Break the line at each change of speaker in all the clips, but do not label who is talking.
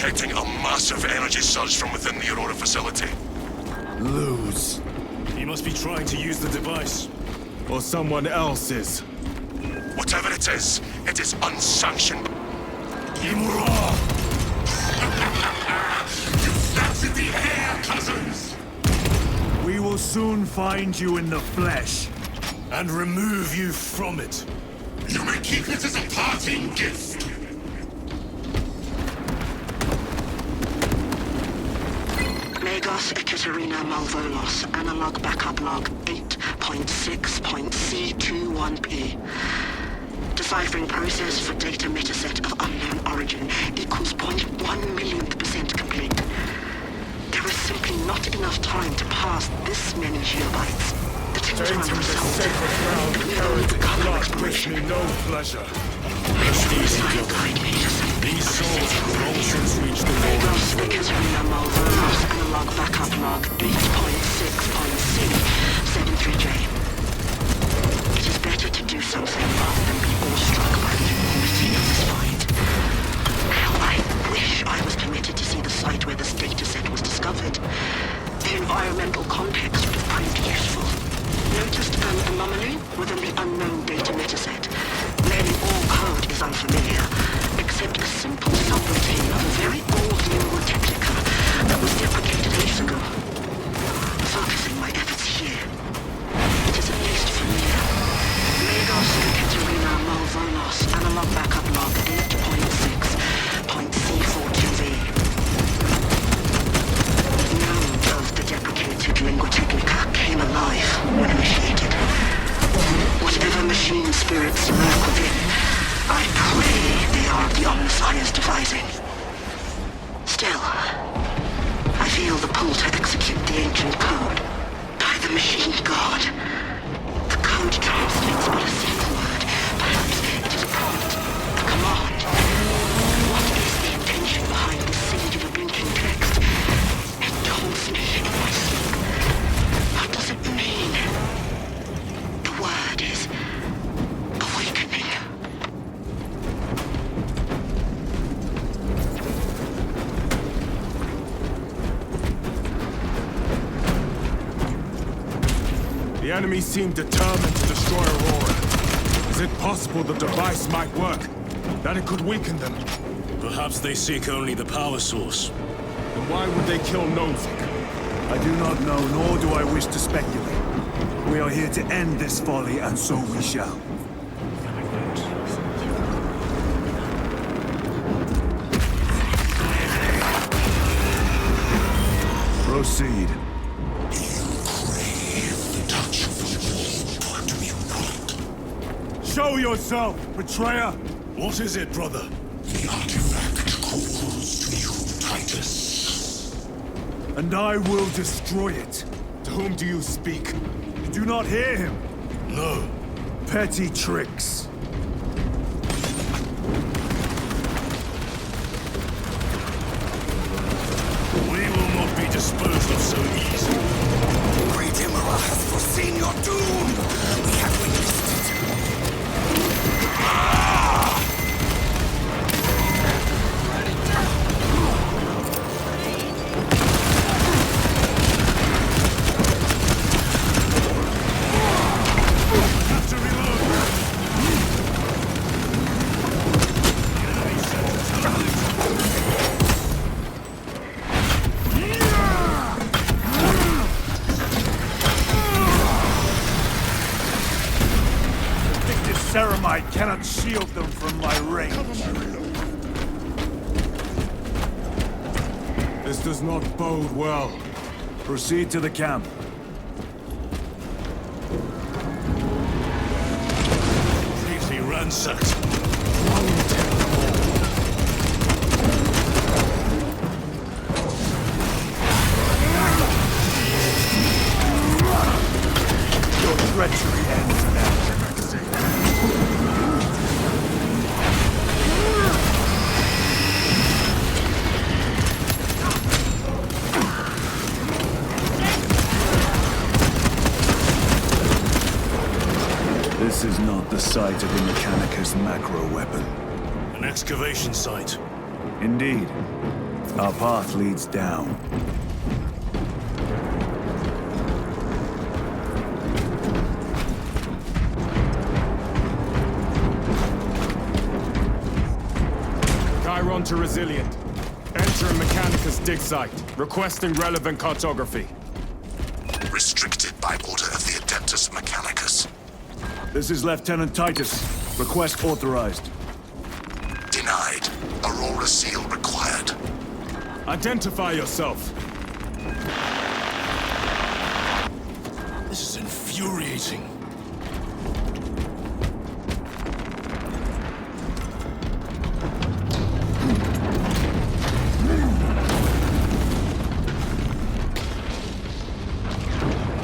detecting a massive energy surge from within the Aurora facility.
Leuze.
He must be trying to use the device.
Or someone else is.
Whatever it is unsanctioned.
Aurora!
You flapped the air, cousins!
We will soon find you in the flesh.
And remove you from it.
You may keep it as a parting gift.
Lagos, Ekaterina, Malvolos, analog backup log 8.6.C21P. Deciphering process for data metaset of unknown origin equals 0.1 millionth % complete. There is simply not enough time to pass this many geobytes. The team's run
Tainting the
result.
sacred ground of heretic blood gives me no pleasure.
Rest easy, Joker. These souls have long since reached the
Lagos,
wall.
Ekaterina, Malvolos, analog backup log 8.6.C73J. It is better to do something rather than be awestruck by the enormity of this find. How I wish I was permitted to see the site where this dataset was discovered. The environmental context would have proved useful. Noticed an anomaly within the unknown data metaset. Nearly all code is unfamiliar, except a simple subroutine of a very old lingua technica that was deprecated ages ago. Focusing my efforts here, it is at least familiar. Lagos, Ekaterina, Malvolos, analog backup log 8.6.C42V. None of the deprecated lingua technica came alive when initiated. Whatever machine spirits lurk within, I pray they are the Omnissiah's devising. Still, I feel the pull to execute the ancient code by the machine god. The code translates but a single word. Perhaps it is a prompt, a command. What is the intention behind this singular blinking text? It taunts me in my sleep. What does it mean? The word is awakening.
The enemy seem determined to destroy Aurora. Is it possible the device might work? That it could weaken them?
Perhaps they seek only the power source.
Then why would they kill Nozick?
I do not know, nor do I wish to speculate. We are here to end this folly, and so we shall. Proceed. Show yourself, betrayer!
What is it, brother?
The artifact calls to you, Titus.
And I will destroy it.
To whom do you speak?
You do not hear him.
No.
Petty tricks.
We will not be disposed of so easily.
Great Emperor has foreseen your doom. We have witnessed it.
Have to reload.
Addictive ceramide cannot shield them from my range.
This does not bode well.
Proceed to the camp.
Completely ransacked.
Your treachery ends now. This is not the site of the Mechanicus macro weapon.
An excavation site.
Indeed. Our path leads down.
Chiron to Resilient. Entering Mechanicus dig site. Requesting relevant cartography.
Restricted by order of the Adeptus Mechanicus.
This is Lieutenant Titus. Request authorized.
Denied. Aurora seal required.
Identify yourself.
This is infuriating.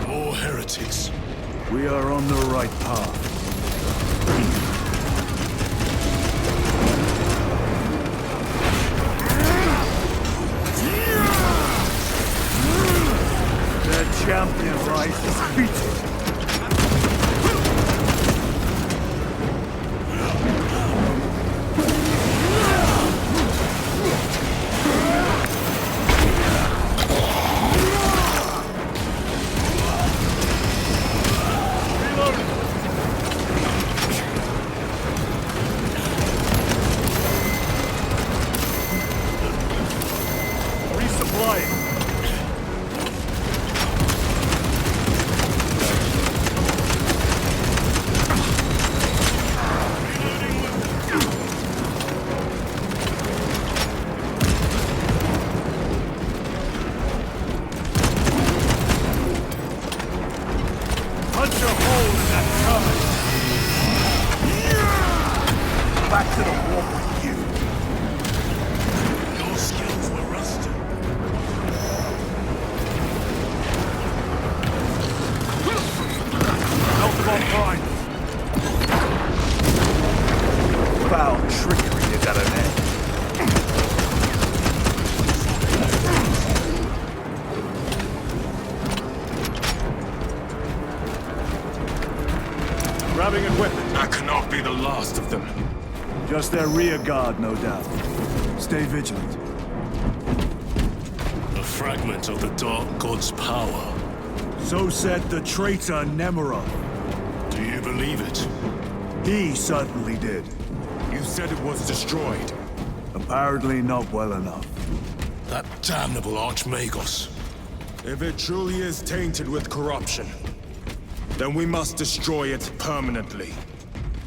More heretics.
We are on the right path. Their champion lies defeated. Back to the war with you.
Your skills were rusted.
Not on time. Foul trickery is at an end. Grabbing equipment.
That cannot be the last of them.
Just their rear guard, no doubt. Stay vigilant.
A fragment of the Dark God's power.
So said the traitor Nemerov.
Do you believe it?
He certainly did.
You said it was destroyed.
Apparently not well enough.
That damnable Archmagos.
If it truly is tainted with corruption, then we must destroy it permanently.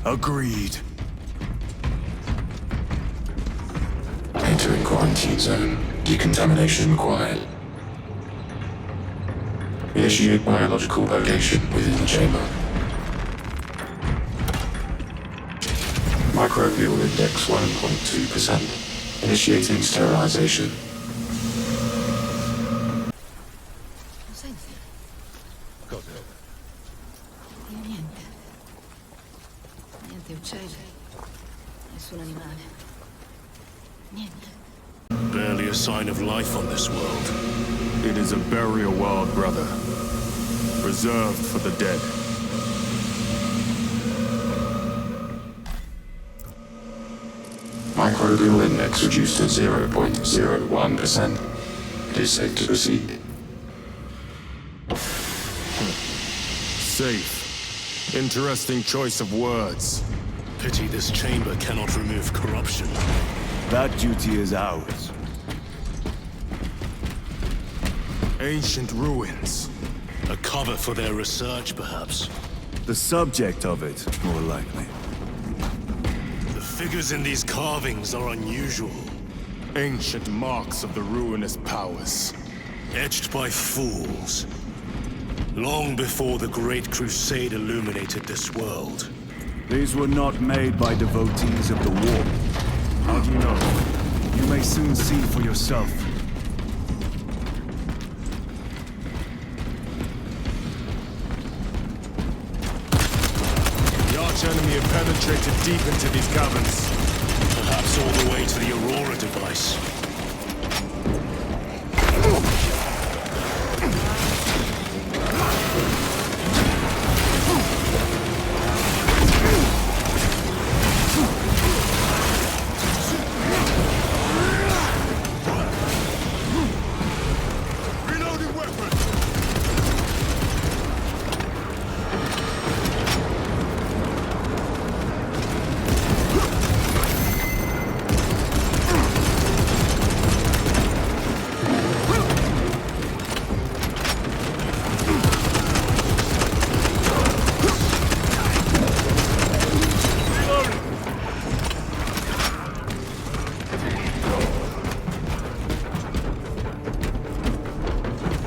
Agreed.
Entering quarantine zone. Decontamination required. Initiate biological purgation within the chamber. Microbial index 1.2%. Initiating sterilization.
Senti. Io niente. Niente uccelse. Nessun animale. Niente.
Barely a sign of life on this world.
It is a burial world, brother. Reserved for the dead.
Microbial index reduced to 0.01%. It is safe to proceed.
Safe. Interesting choice of words.
Pity this chamber cannot remove corruption.
That duty is ours.
Ancient ruins.
A cover for their research, perhaps.
The subject of it, more likely.
The figures in these carvings are unusual.
Ancient marks of the ruinous powers.
Etched by fools. Long before the Great Crusade illuminated this world.
These were not made by devotees of the war. How do you know? You may soon see for yourself.
The arch-enemy have penetrated deep into these caverns.
Perhaps all the way to the Aurora device.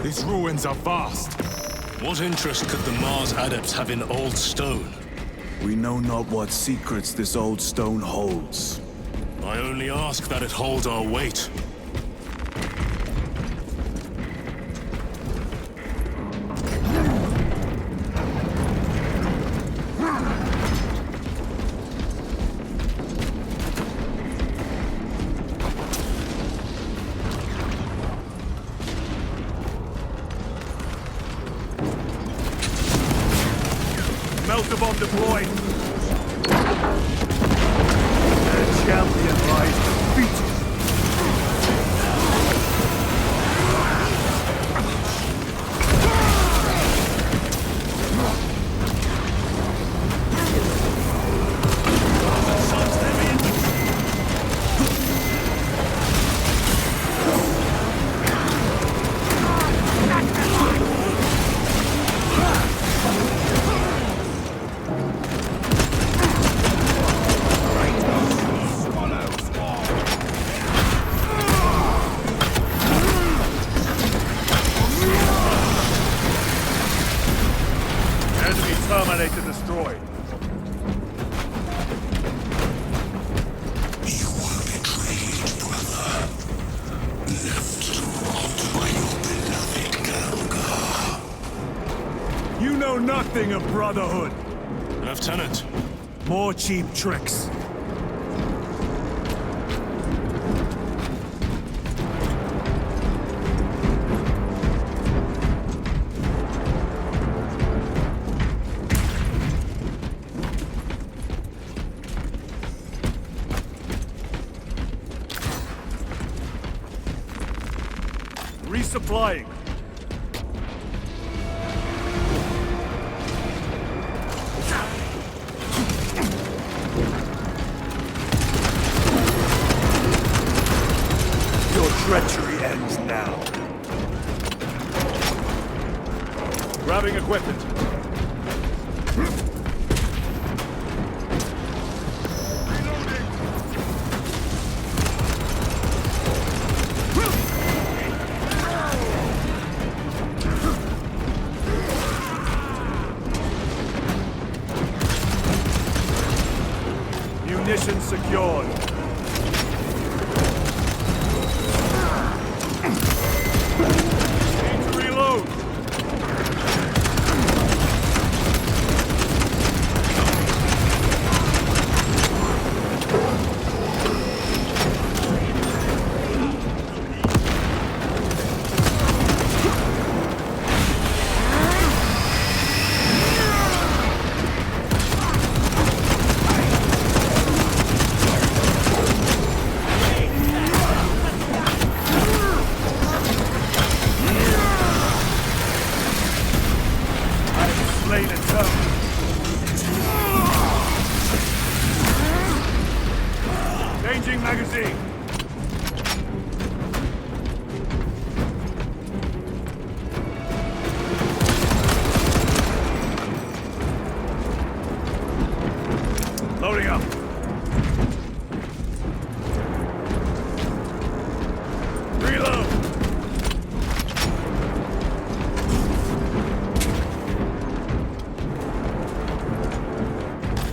These ruins are vast.
What interest could the Mars adepts have in old stone?
We know not what secrets this old stone holds.
I only ask that it hold our weight.
Melter bomb deployed. Their champion lies defeated. Terminator destroyed.
You were betrayed, brother. Left to rot by your beloved Tzaangor.
You know nothing of brotherhood.
Lieutenant,
More cheap tricks. Resupplying. Your treachery ends now. Grabbing equipment. Munition secured. Need to reload. Slain and turned. Changing magazine. Loading up. Reload.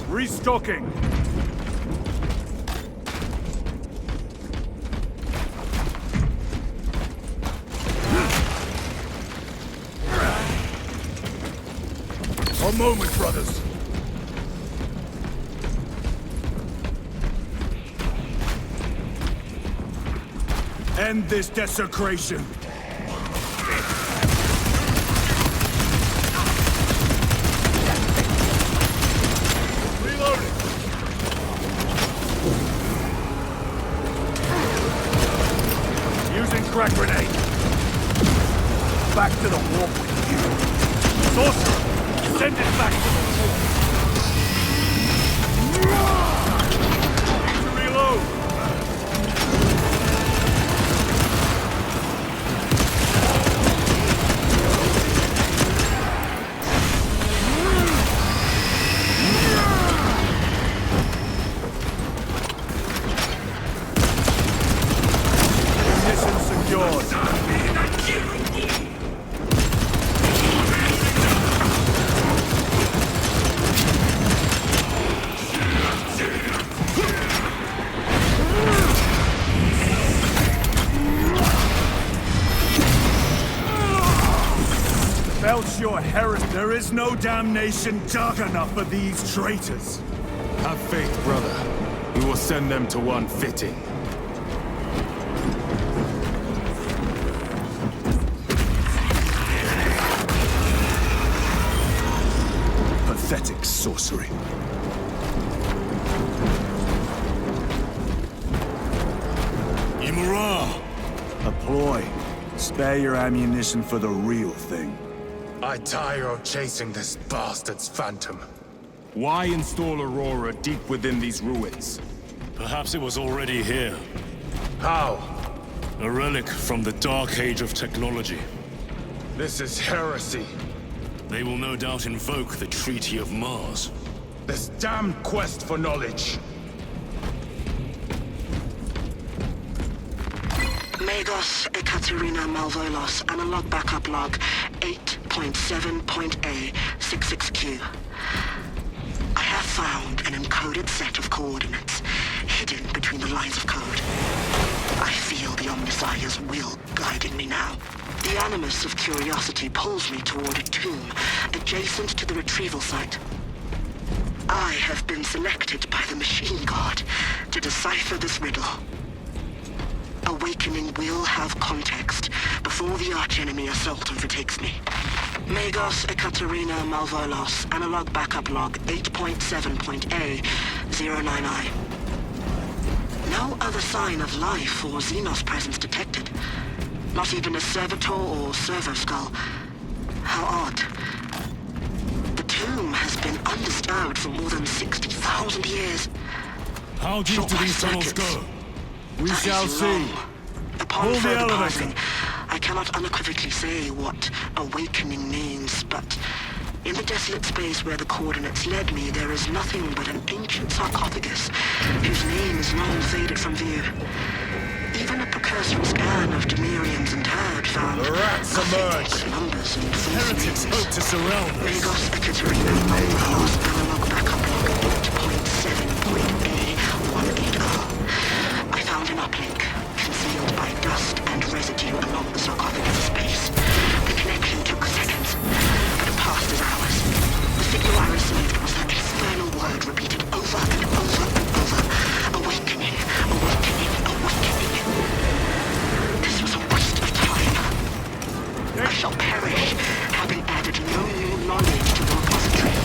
Restocking. A moment, brothers. End this desecration. Reloading. Using crack grenade. Back to the warp with you. Sorcerer, send it back to the warp. Need to reload. Mission secured. Else your heresy. There is no damnation dark enough for these traitors.
Have faith, brother. We will send them to one fitting.
Pathetic sorcery.
Imura!
A ploy. Spare your ammunition for the real thing.
I tire of chasing this bastard's phantom. Why install Aurora deep within these ruins?
Perhaps it was already here.
How?
A relic from the dark age of technology.
This is heresy.
They will no doubt invoke the Treaty of Mars.
This damned quest for knowledge.
Magos Ekaterina Malvolos, analog backup log 8.7.A 66Q. I have found an encoded set of coordinates hidden between the lines of code. I feel the Omnissiah's will guiding me now. The animus of curiosity pulls me toward a tomb adjacent to the retrieval site. I have been selected by the Machine God to decipher this riddle. Awakening will have context before the archenemy assault overtakes me. Magos Ekaterina Malvolos, analog backup log 8.7.A 09I. No other sign of life or Xenos presence detected. Not even a servitor or servo skull. How odd. The tomb has been undisturbed for more than 60,000 years.
How deep do these tunnels go?
We shall see.
Upon
Pull the
further
elevator.
parsing, I cannot unequivocally say what awakening means, but in the desolate space where the coordinates led me, there is nothing but an ancient sarcophagus whose name is long faded from view. Even a precursory scan of Demirians interred found
The rats
nothing
emerge.
but numbers and false
Heretics
names.
hope to surround us.
Magos Ekaterina Malvolos, analog backup log 8.7.A180. I found an uplink, concealed by dust and residue along the sarcophagus space. The connection took seconds, but it passed as hours. The signal I received was that infernal word repeated over and over and over. Awakening, awakening, awakening. This was a waste of time. I shall perish, having added no new knowledge to the repository.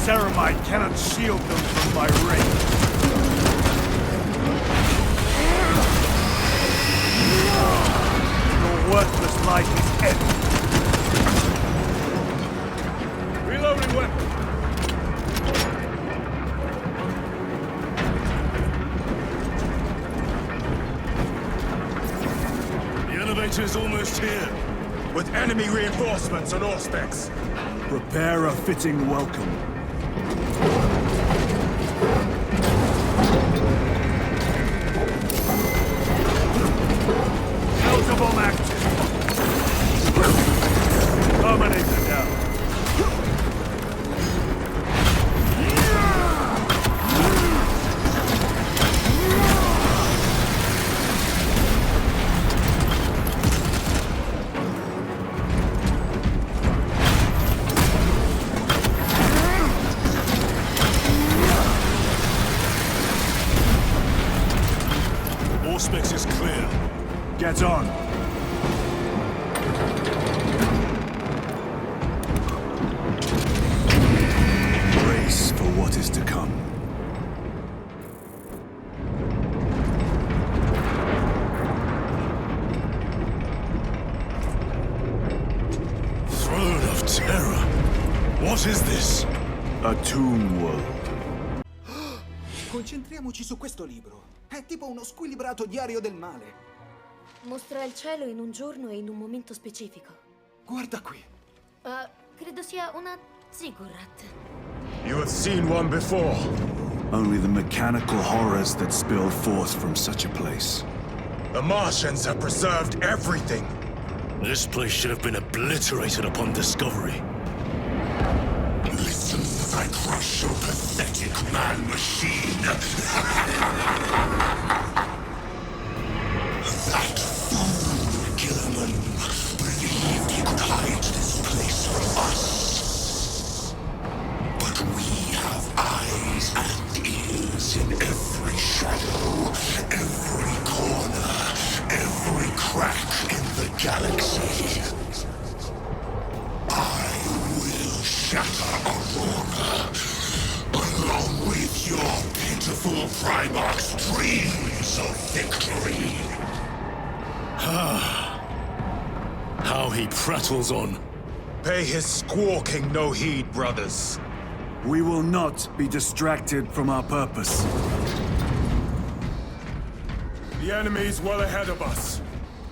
Ceramide cannot shield them from my ring. Your worthless life is empty. Reloading weapon.
The elevator is almost here.
With enemy reinforcements on all specs.
Prepare a fitting welcome. Delta bomb active. Terminator down.
Auspex is clear.
Get on.
What is this?
A tomb world.
Concentriamoci su questo libro. È tipo uno squilibrato diario del male.
Mostra il cielo in un giorno e in un momento specifico.
Guarda qui.
Credo sia una ziggurat.
You have seen one before.
Only the mechanical horrors that spill forth from such a place.
The Martians have preserved everything.
This place should have been obliterated upon discovery.
Listen as I crush your pathetic man-machine. That fool, Gilliman, believed he could hide this place from us. But we have eyes and ears in every shadow, every corner, every crack in the galaxy. I will shatter Aurora, along with your pitiful Primarch's dreams of victory.
How he prattles on.
Pay his squawking no heed, brothers.
We will not be distracted from our purpose.
The enemy is well ahead of us.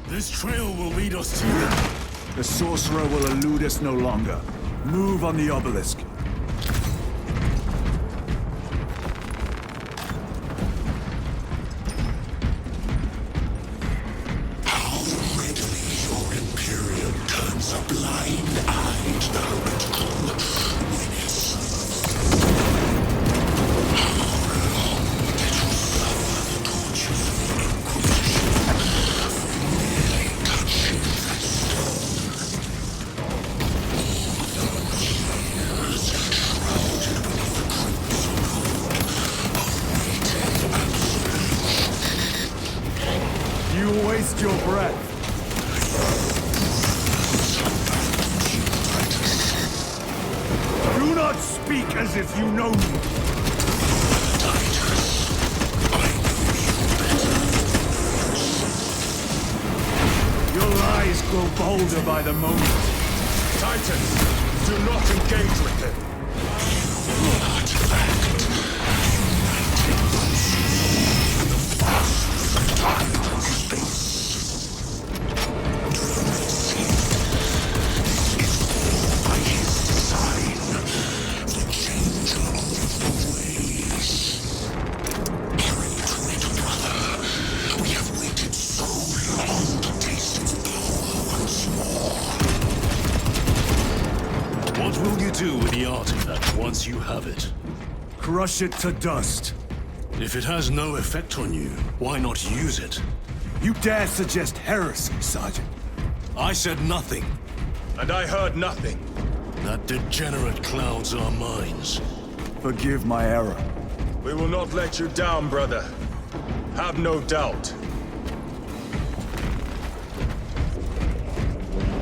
This trail will lead us to them.
The sorcerer will elude us no longer. Move on the obelisk.
How readily your Imperium turns a blind eye to the heretical when it serves. How long did you suffer the tortures of the Inquisition, merely touching that stone? All those years shrouded beneath the crimson hood of waiting absolution.
You waste your breath. Do not speak as if you know me.
Titus, I know you better.
Your lies grow bolder by the moment.
Titus, do not engage with him.
Artifact, united once more in the fastest of time and space. Do you not see? This is all by his design, the changer of the ways. Hurry to it, brother. We have waited so long to taste its power once more.
What will you do with the artifact once you have it?
Crush it to dust.
If it has no effect on you, why not use it?
You dare suggest heresy, Sergeant?
I said nothing.
And I heard nothing.
That degenerate clouds our minds.
Forgive my error.
We will not let you down, brother. Have no doubt.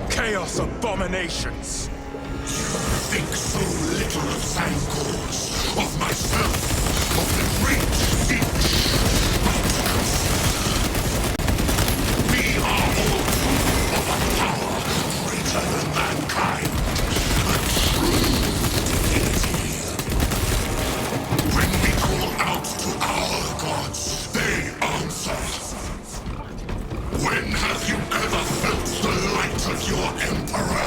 Chaos abominations!
You think so little of Tzaangor, of myself, of the great Finch. We are all of a power greater than mankind, a true divinity. When we call out to our gods, they answer. When have you ever felt the light of your Emperor?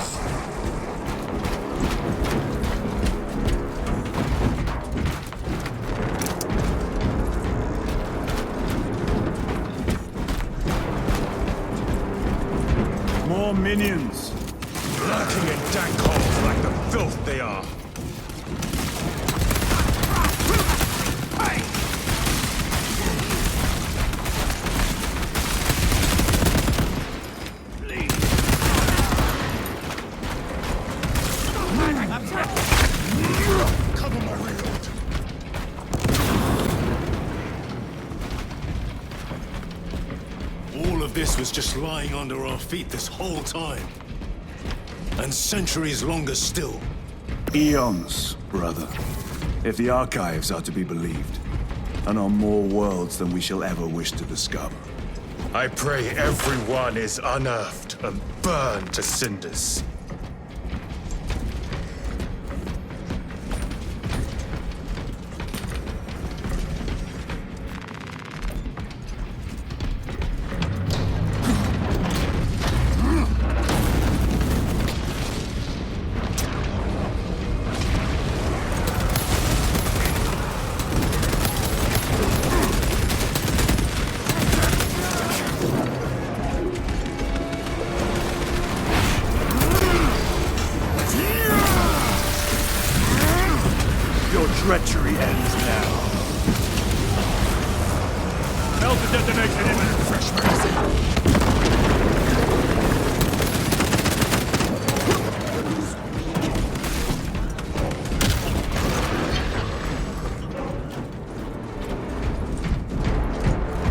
More minions.
Lurking in dank holes like the filth they are.
Cover my reload.
All of this was just lying under our feet this whole time. And centuries longer still.
Eons, brother. If the archives are to be believed. And on more worlds than we shall ever wish to discover.
I pray everyone is unearthed and burned to cinders.
treachery ends now.
Delta detonation imminent. Fresh magazine.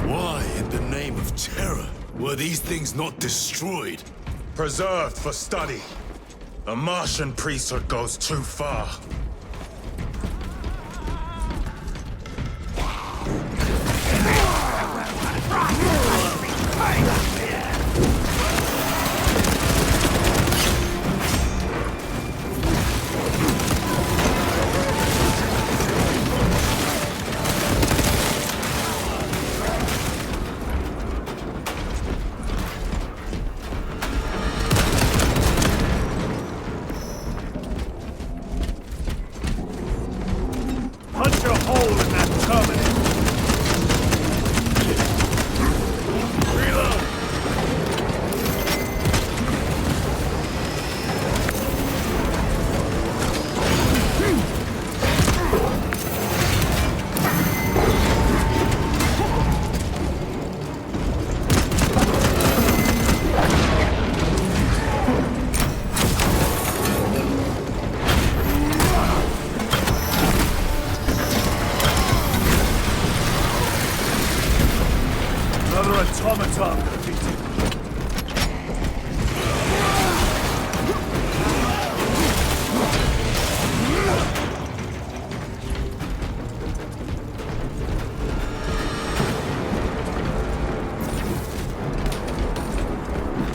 Why, in the name of terror, were these things not destroyed?
Preserved for study. The Martian priesthood goes too far.
Punch a hole in that terminal. Reload. Another automaton defeated.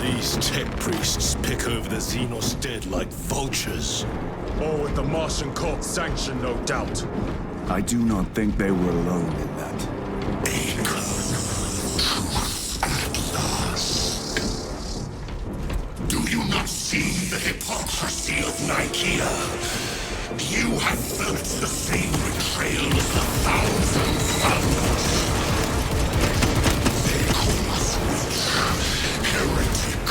These tech priests pick over the Xenos dead like vultures.
All with the Martian cult's sanction, no doubt.
I do not think they were alone in that.
Do you not see the hypocrisy of Nicaea? You have felt the same betrayal as the thousand suns. They call us witch, heretic,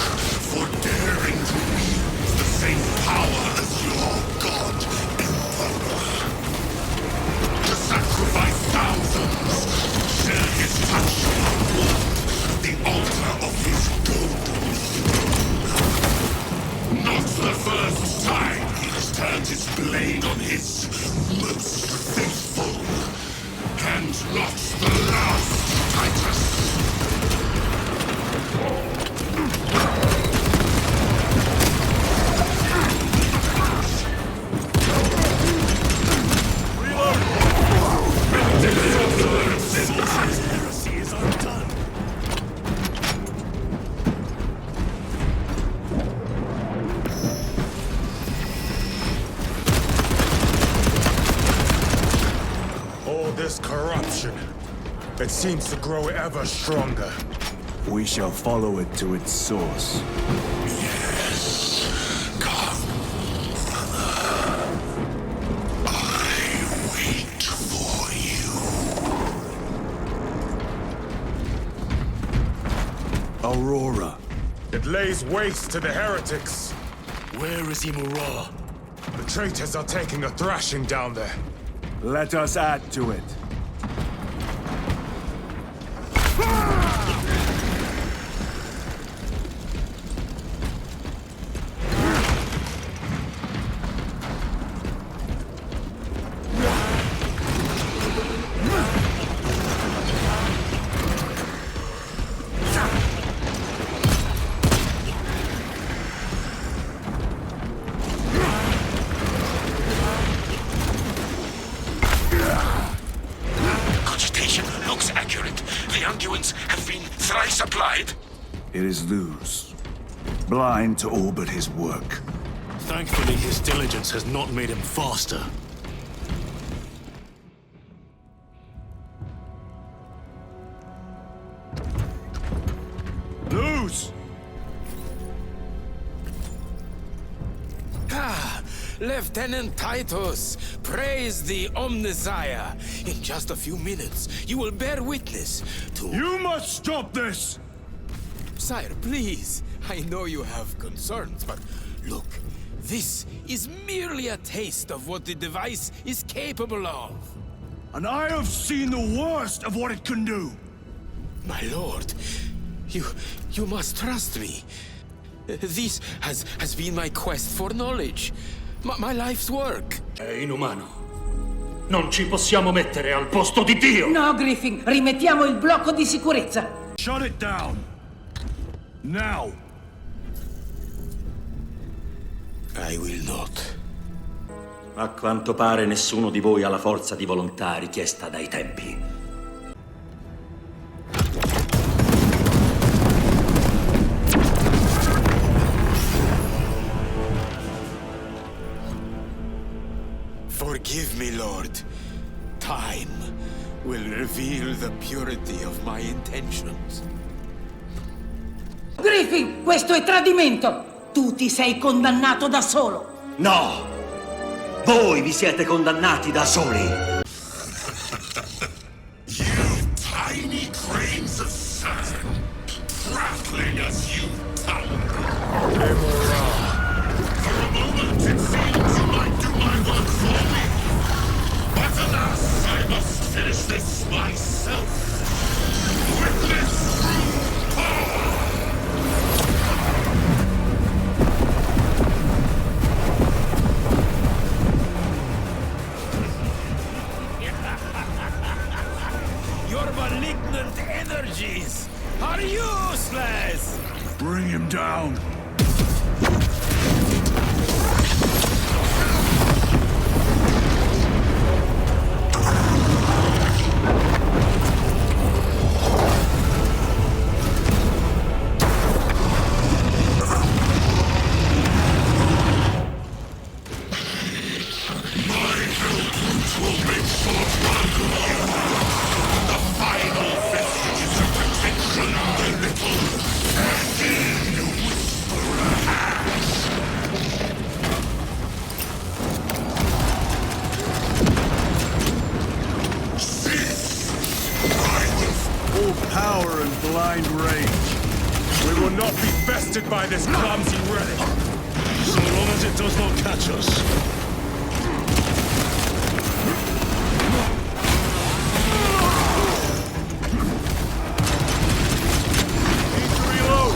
for daring to wield the same power as your god, Emperor. To sacrifice thousands, share his touch upon the altar of his golden throne. Not the first time he has turned his blade on his most faithful. And not the last, Titus.
Heresy is undone.
All this corruption, it seems to grow ever stronger.
We shall follow it to its source.
Yes, come, brother. I wait for you.
Aurora.
It lays waste to the heretics.
Where is Imura?
The traitors are taking a thrashing down there.
Let us add to it.
Cogitation looks accurate. The unguents have been thrice applied.
It is Leuze. Blind to all but his work.
Thankfully, his diligence has not made him faster.
Leuze!
Lieutenant Titus, praise the Omnissiah. In just a few minutes, you will bear witness to...
You must stop this!
Sire, please. I know you have concerns, but look, This is merely a taste of what the device is capable of.
And I have seen the worst of what it can do.
My lord, you must trust me. This has been my quest for knowledge. My life's work.
È inumano. Non ci possiamo mettere al posto di Dio!
No, Griffin, rimettiamo il blocco di sicurezza.
Shut it down. Now.
I will not.
A quanto pare nessuno di voi ha la forza di volontà richiesta dai tempi.
Forgive me, Lord. Time will reveal the purity of my intentions.
Griffin, questo è tradimento! Tu ti sei condannato da solo!
No! Voi vi siete condannati da soli!
You tiny grains of sand, prattling as you Tzaangor. For a moment it seemed you might do my work for me. But alas, I must finish this myself. With this true power!
Your malignant energies are useless!
Bring him down.
Power and blind rage. We will not be bested by this clumsy relic.
So long as it does not catch us.
Need to reload.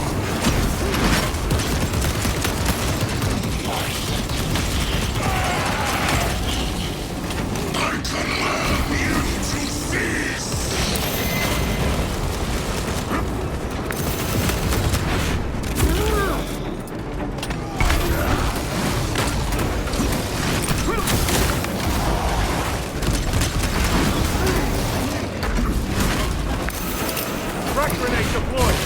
I can learn you to feast!
Frag grenade deployed.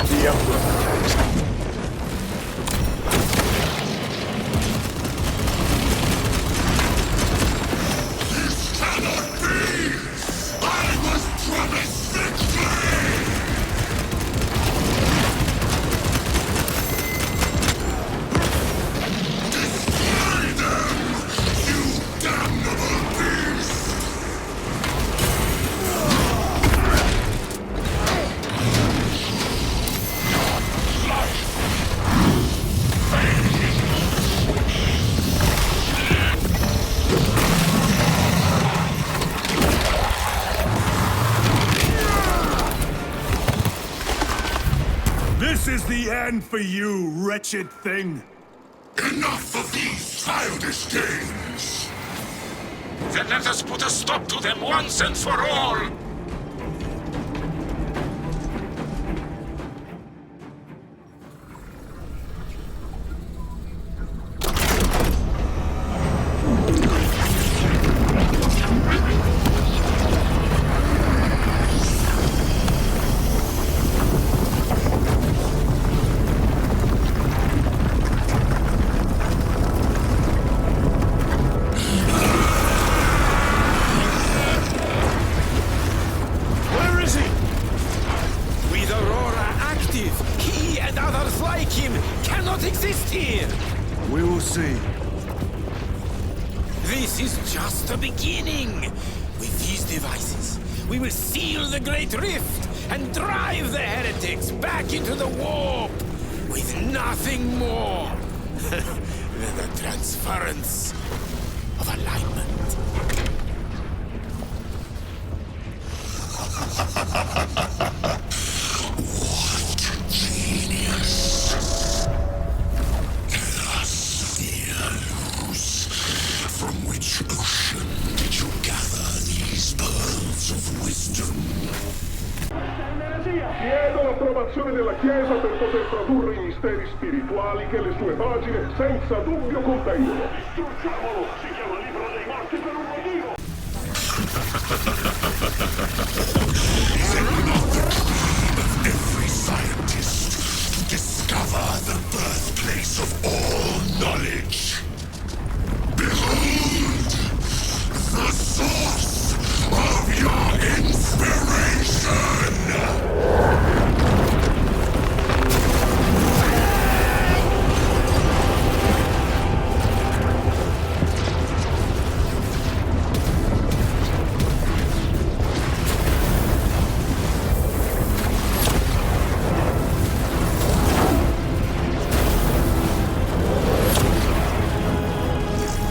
The Emperor.
This cannot be! I was promised victory! Destroy them, you damnable beast!
This is the end for you, wretched thing.
Enough of these childish games!
Then let us put a stop to them once and for all! This is just the beginning. With these devices, we will seal the Great Rift and drive the heretics back into the warp with nothing more than the transference of alignment.
What genius! Galassia, Leuze. From which ocean did you gather these pearls of wisdom?
Chiedo l'approvazione della Chiesa per poter tradurre i misteri spirituali che le sue pagine senza dubbio contengono. Distruggiamolo! Si chiama Libro dei Morti per un motivo!
Is it not the dream of every scientist to discover the birthplace of all knowledge? Behold, the source of your inspiration!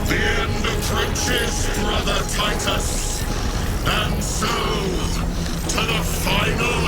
The end approaches, Brother Titus, and so to the final